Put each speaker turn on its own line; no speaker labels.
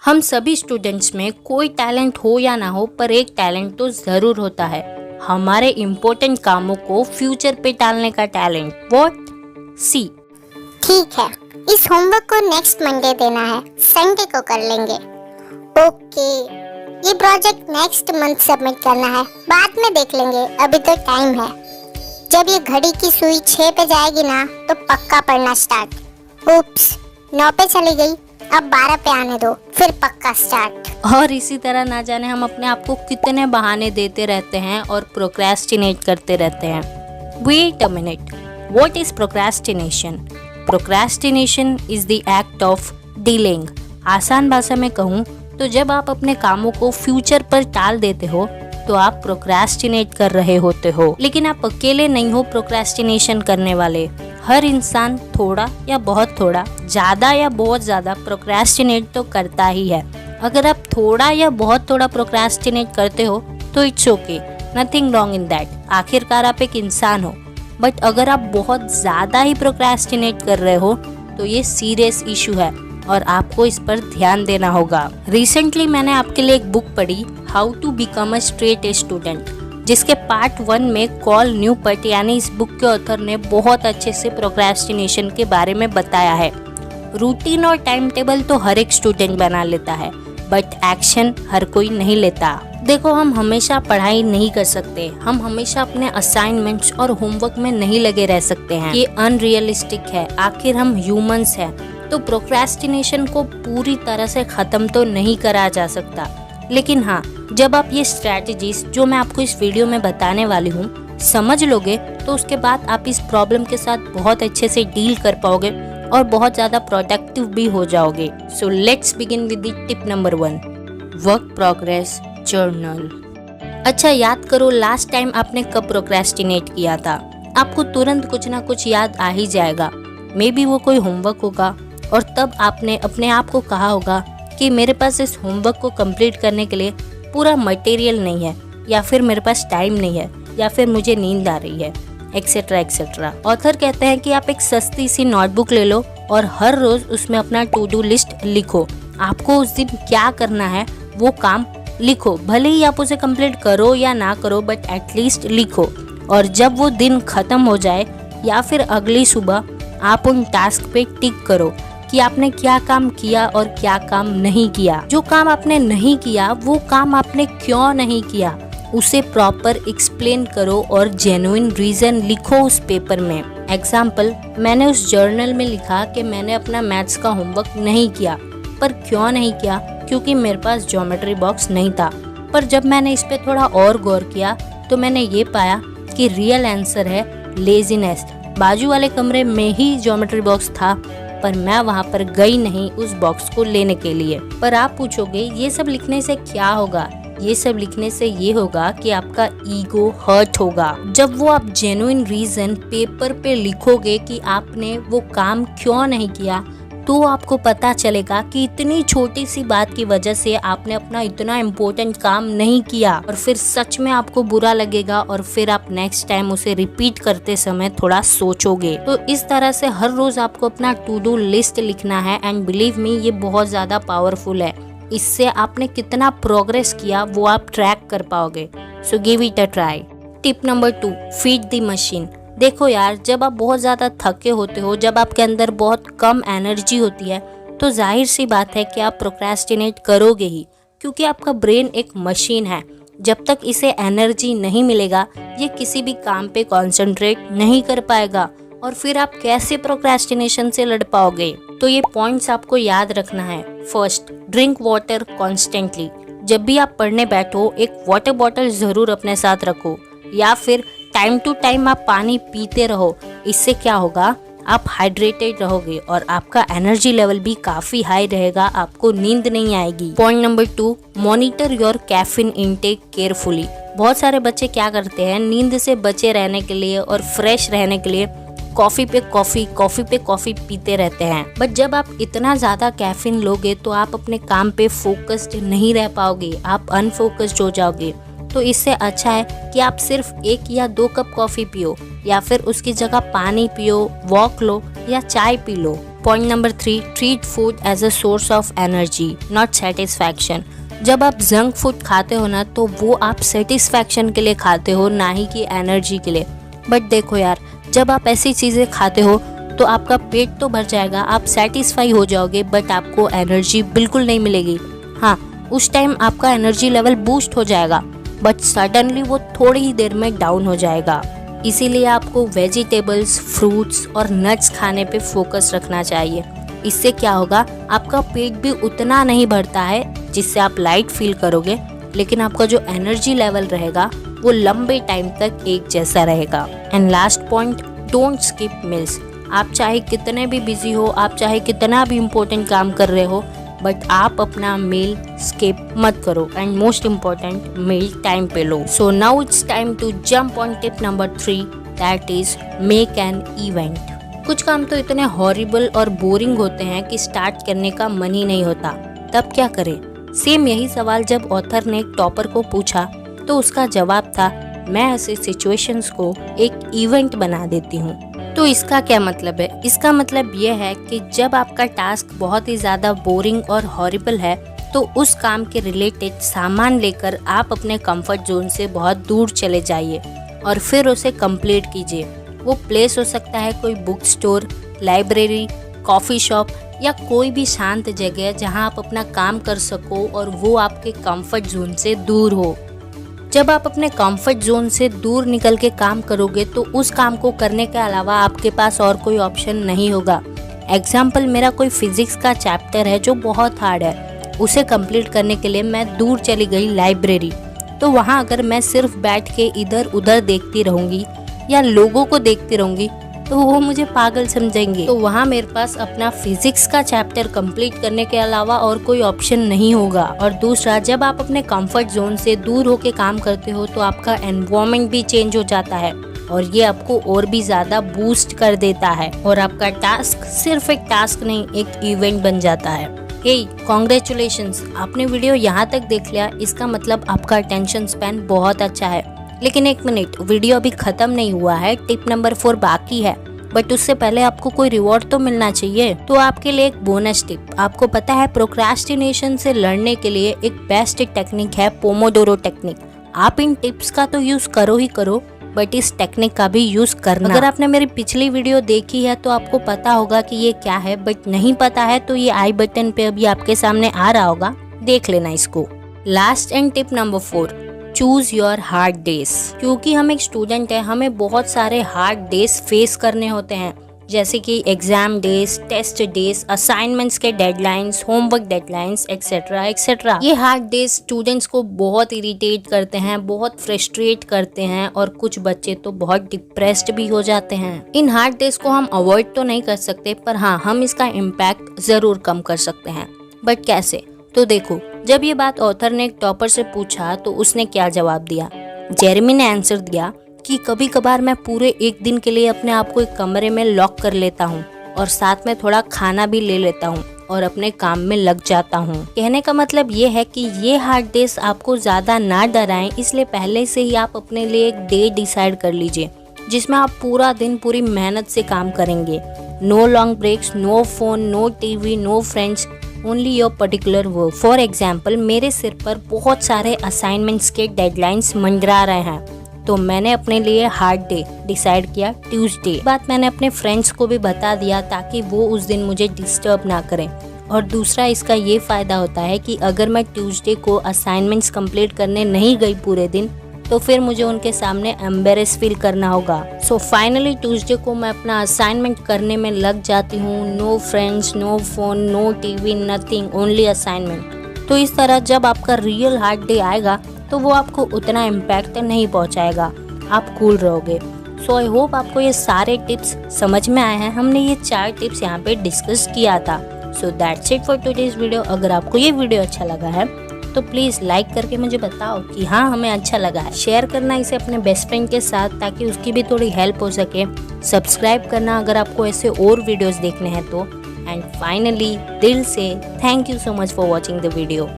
हम सभी स्टूडेंट्स में कोई टैलेंट हो या ना हो, पर एक टैलेंट तो जरूर होता है, हमारे इम्पोर्टेंट कामों को फ्यूचर पे टालने का टैलेंट। व्हाट? सी।
ठीक है, इस होमवर्क को नेक्स्ट मंडे देना है, संडे को कर लेंगे। ओके, ये प्रोजेक्ट नेक्स्ट मंथ सबमिट करना है, बाद में देख लेंगे, अभी तो टाइम है। जब ये घड़ी की सुई 6 पे जाएगी ना तो पक्का पढ़ना स्टार्ट। उप्स, 9 पे चली गई, अब 12 पे आने दो, फिर पक्का स्टार्ट।
और इसी तरह ना जाने हम अपने आप को कितने बहाने देते रहते हैं और प्रोक्रेस्टिनेट करते रहते हैं। Wait a minute, what is procrastination? Procrastination is the act of delaying. आसान भाषा में कहूँ तो जब आप अपने कामों को फ्यूचर पर टाल देते हो तो आप प्रोक्रेस्टिनेट कर रहे होते हो। लेकिन आप अकेले नहीं हो प्रोक्रेस्टिनेशन करने वाले। हर इंसान थोड़ा या बहुत थोड़ा, ज्यादा या बहुत ज्यादा प्रोक्रेस्टिनेट तो करता ही है। अगर आप थोड़ा या बहुत थोड़ा प्रोक्रेस्टिनेट करते हो तो it's okay, nothing wrong in that. आखिरकार आप एक इंसान हो। बट अगर आप बहुत ज्यादा ही प्रोक्रेस्टिनेट कर रहे हो तो ये सीरियस इशू है और आपको इस पर ध्यान देना होगा। रिसेंटली मैंने आपके लिए एक बुक पढ़ी, how to become a straight A student, जिसके पार्ट 1 में कॉल न्यूपर्ट यानी इस बुक के ऑथर ने बहुत अच्छे से प्रोक्रेस्टिनेशन के बारे में बताया है। रूटीन और टाइम टेबल तो हर एक स्टूडेंट बना लेता है, बट एक्शन हर कोई नहीं लेता। देखो, हम हमेशा पढ़ाई नहीं कर सकते, हम हमेशा अपने असाइनमेंट्स और होमवर्क में नहीं लगे रह सकते हैं। ये अनरियलिस्टिक है, आखिर हम ह्यूमंस हैं। तो प्रोक्रेस्टिनेशन को पूरी तरह से खत्म तो नहीं करा जा सकता, लेकिन हाँ, जब आप ये स्ट्रैटेजीज जो मैं आपको इस वीडियो में बताने वाली हूँ समझ लोगे तो उसके बाद आप इस प्रॉब्लम के साथ बहुत अच्छे से डील कर पाओगे और बहुत ज़्यादा प्रोडक्टिव भी हो जाओगे। So let's begin with the tip number 1, work progress journal. अच्छा, याद करो लास्ट टाइम आपने कब प्रोक्रेस्टिनेट किया था। आपको तुरंत कुछ ना कुछ याद आ ही जाएगा। मे बी वो कोई होमवर्क होगा और तब आपने अपने आप को कहा होगा कि मेरे पास इस होमवर्क को कंप्लीट करने के लिए पूरा मटेरियल नहीं है, या फिर मेरे पास टाइम नहीं है, या फिर मुझे नींद आ रही है, एक्सेट्रा एक्सेट्रा। ऑथर कहते हैं कि आप एक सस्ती सी नोटबुक ले लो और हर रोज उसमें अपना टू डू लिस्ट लिखो। आपको उस दिन क्या करना है वो काम लिखो, भले ही आप उसे कंप्लीट करो या ना करो, बट एटलीस्ट लिखो। और जब वो दिन खत्म हो जाए या फिर अगली सुबह आप उन टास्क पे टिक करो कि आपने क्या काम किया और क्या काम नहीं किया। जो काम आपने नहीं किया वो काम आपने क्यों नहीं किया उसे प्रॉपर एक्सप्लेन करो और जेन्युइन रीजन लिखो उस पेपर में। एग्जाम्पल, मैंने उस जर्नल में लिखा कि मैंने अपना मैथ्स का होमवर्क नहीं किया, पर क्यों नहीं किया? क्योंकि मेरे पास ज्योमेट्री बॉक्स नहीं था। पर जब मैंने इस पे थोड़ा और गौर किया तो मैंने ये पाया कि रियल आंसर है लेजीनेस। बाजू वाले कमरे में ही ज्योमेट्री बॉक्स था, पर मैं वहाँ पर गई नहीं उस बॉक्स को लेने के लिए। पर आप पूछोगे ये सब लिखने से क्या होगा? ये सब लिखने से ये होगा कि आपका ईगो हर्ट होगा। जब वो आप जेन्युइन रीजन पेपर पे लिखोगे कि आपने वो काम क्यों नहीं किया, तो आपको पता चलेगा कि इतनी छोटी सी बात की वजह से आपने अपना इतना इम्पोर्टेंट काम नहीं किया, और फिर सच में आपको बुरा लगेगा और फिर आप नेक्स्ट टाइम उसे रिपीट करते समय थोड़ा सोचोगे। तो इस तरह से हर रोज आपको अपना टू डू लिस्ट लिखना है, एंड बिलीव मी ये बहुत ज्यादा पावरफुल है। इससे आपने कितना प्रोग्रेस किया वो आप ट्रैक कर पाओगे। So give it a try. Tip number 2, feed the machine. देखो यार, जब आप बहुत ज़्यादा थके होते हो, जब आपके अंदर बहुत कम एनर्जी होती है, तो जाहिर सी बात है कि आप प्रोक्रेस्टिनेट करोगे ही, क्योंकि आपका ब्रेन एक मशीन है। जब तक इसे एनर्जी नहीं मिलेगा ये किसी भी काम पे कंसंट्रेट नहीं कर पाएगा, और फिर आप कैसे प्रोक्रेस्टिनेशन से लड़ पाओगे? तो ये पॉइंट्स आपको याद रखना है। First, drink water constantly. जब भी आप पढ़ने बैठो एक वाटर बॉटल जरूर अपने साथ रखो, या फिर टाइम टू टाइम आप पानी पीते रहो। इससे क्या होगा, आप हाइड्रेटेड रहोगे और आपका एनर्जी लेवल भी काफी हाई रहेगा, आपको नींद नहीं आएगी। Point number 2, monitor your caffeine intake carefully. बहुत सारे बच्चे क्या करते हैं, नींद से बचे रहने के लिए और फ्रेश रहने के लिए कॉफी पे कॉफी पीते रहते हैं। बट जब आप इतना ज्यादा कैफीन लोगे तो आप अपने काम पे फोकस्ड नहीं रह पाओगे, आप अनफोकस्ड हो जाओगे। तो इससे अच्छा है कि आप सिर्फ 1 या 2 कप कॉफी पियो, या फिर उसकी जगह पानी पियो, वॉक लो या चाय पी लो। Point number 3, treat food as a source of energy not satisfaction. जब आप जंक फूड खाते हो ना, तो वो आप सेटिस्फैक्शन के लिए खाते हो, ना ही कि एनर्जी के लिए। बट देखो यार, जब आप ऐसी चीज़ें खाते हो तो आपका पेट तो भर जाएगा, आप सेटिस्फाई हो जाओगे, बट आपको एनर्जी बिल्कुल नहीं मिलेगी। हाँ, उस टाइम आपका एनर्जी लेवल बूस्ट हो जाएगा, बट सडनली वो थोड़ी ही देर में डाउन हो जाएगा। इसीलिए आपको वेजिटेबल्स, फ्रूट्स और नट्स खाने पे फोकस रखना चाहिए। इससे क्या होगा, आपका पेट भी उतना नहीं भरता है जिससे आप लाइट फील करोगे, लेकिन आपका जो एनर्जी लेवल रहेगा वो लंबे टाइम तक एक जैसा रहेगा। And last point, don't skip meals. आप चाहे कितने भी बिजी हो, आप चाहे कितना भी इम्पोर्टेंट काम कर रहे हो, बट आप अपना मील स्किप मत करो। And most important, meal time पे लो। So now it's time to jump on tip number 3, that is make an event. कुछ काम तो इतने हॉरिबल और बोरिंग होते हैं कि स्टार्ट करने का मन ही नहीं होता, तब क्या करें? सेम यही सवाल जब ऑथर ने एक टॉपर को पूछा तो उसका जवाब था, मैं ऐसे सिचुएशंस को एक इवेंट बना देती हूँ। तो इसका क्या मतलब है? इसका मतलब ये है कि जब आपका टास्क बहुत ही ज़्यादा बोरिंग और हॉरिबल है, तो उस काम के रिलेटेड सामान लेकर आप अपने कंफर्ट जोन से बहुत दूर चले जाइए और फिर उसे कंप्लीट कीजिए। वो प्लेस हो सकता है कोई book store, library, coffee shop या कोई भी शांत जगह जहां आप अपना काम कर सको और वो आपके कंफर्ट जोन से दूर हो। जब आप अपने कंफर्ट जोन से दूर निकल के काम करोगे तो उस काम को करने के अलावा आपके पास और कोई ऑप्शन नहीं होगा। एग्जाम्पल, मेरा कोई फिजिक्स का चैप्टर है जो बहुत हार्ड है, उसे कंप्लीट करने के लिए मैं दूर चली गई लाइब्रेरी। तो वहाँ अगर मैं सिर्फ बैठ के इधर उधर देखती रहूँगी या लोगों को देखती रहूँगी तो वो मुझे पागल समझेंगे। तो वहाँ मेरे पास अपना फिजिक्स का चैप्टर कंप्लीट करने के अलावा और कोई ऑप्शन नहीं होगा। और दूसरा, जब आप अपने कंफर्ट जोन से दूर होके काम करते हो तो आपका एनवायरनमेंट भी चेंज हो जाता है और ये आपको और भी ज़्यादा बूस्ट कर देता है और आपका टास्क सिर्फ एक टास्क नहीं, एक इवेंट बन जाता है। हे, कॉन्ग्रेचुलेशंस, आपने वीडियो यहाँ तक देख लिया, इसका मतलब आपका अटेंशन स्पैन बहुत अच्छा है। लेकिन एक मिनट, वीडियो अभी खत्म नहीं हुआ है, टिप नंबर 4 बाकी है। बट उससे पहले आपको कोई रिवॉर्ड तो मिलना चाहिए। तो आपके लिए एक बोनस टिप। आपको पता है प्रोक्रास्टिनेशन से लड़ने के लिए एक बेस्ट टेक्निक है पोमोडोरो टेक्निक। आप इन टिप्स का तो यूज करो ही करो, बट इस टेक्निक का भी यूज करना। अगर आपने मेरी पिछली वीडियो देखी है तो आपको पता होगा कि ये क्या है, बट नहीं पता है तो ये आई बटन पे अभी आपके सामने आ रहा होगा, देख लेना इसको। Last and tip number 4, choose your hard days. क्योंकि हम एक स्टूडेंट है, हमें बहुत सारे हार्ड डेज फेस करने होते हैं, जैसे कि exam days, test days, assignments के deadlines, homework deadlines, etcetera etcetera. ये हार्ड डेज स्टूडेंट्स को बहुत इरिटेट करते हैं, बहुत फ्रस्ट्रेट करते हैं और कुछ बच्चे तो बहुत डिप्रेस्ड भी हो जाते हैं। इन हार्ड डेज को हम अवॉइड तो नहीं कर सकते, पर हाँ, हम इसका इम्पैक्ट जरूर कम कर सकते हैं। बट कैसे? तो देखो, जब ये बात ऑथर ने एक टॉपर से पूछा तो उसने क्या जवाब दिया? जेरेमी ने आंसर दिया कि कभी कभार मैं पूरे एक दिन के लिए अपने आप को एक कमरे में लॉक कर लेता हूँ और साथ में थोड़ा खाना भी ले लेता हूँ और अपने काम में लग जाता हूँ। कहने का मतलब ये है कि ये हार्ड डेज आपको ज्यादा ना डराएं, इसलिए पहले से ही आप अपने लिए एक डे डिसाइड कर लीजिए जिसमें आप पूरा दिन पूरी मेहनत से काम करेंगे। No long breaks, no phone, no TV, no friends, only your particular work. For example, मेरे सिर पर बहुत सारे असाइनमेंट्स के डेडलाइंस मंडरा रहे हैं, तो मैंने अपने लिए हार्ड डे डिसाइड किया, ट्यूसडे। बात मैंने अपने फ्रेंड्स को भी बता दिया ताकि वो उस दिन मुझे डिस्टर्ब ना करें। और दूसरा, इसका ये फ़ायदा होता है कि अगर मैं ट्यूसडे को असाइनमेंट्स कंप्लीट करने नहीं गई पूरे दिन तो फिर मुझे उनके सामने एम्बेरेस फील करना होगा। सो फाइनली ट्यूसडे को मैं अपना असाइनमेंट करने में लग जाती हूँ। No friends, no phone, no TV, nothing, only assignment. तो इस तरह जब आपका रियल हार्ड डे आएगा तो वो आपको उतना इम्पैक्ट नहीं पहुँचाएगा, आप कूल रहोगे। सो आई होप आपको ये सारे टिप्स समझ में आए हैं। हमने ये 4 टिप्स यहाँ पे डिस्कस किया था। So that's it for today's video. अगर आपको ये वीडियो अच्छा लगा है तो प्लीज़ लाइक करके मुझे बताओ कि हाँ, हमें अच्छा लगा है। शेयर करना इसे अपने बेस्ट फ्रेंड के साथ ताकि उसकी भी थोड़ी हेल्प हो सके। सब्सक्राइब करना अगर आपको ऐसे और वीडियोस देखने हैं तो। एंड फाइनली दिल से thank you so much for watching the video.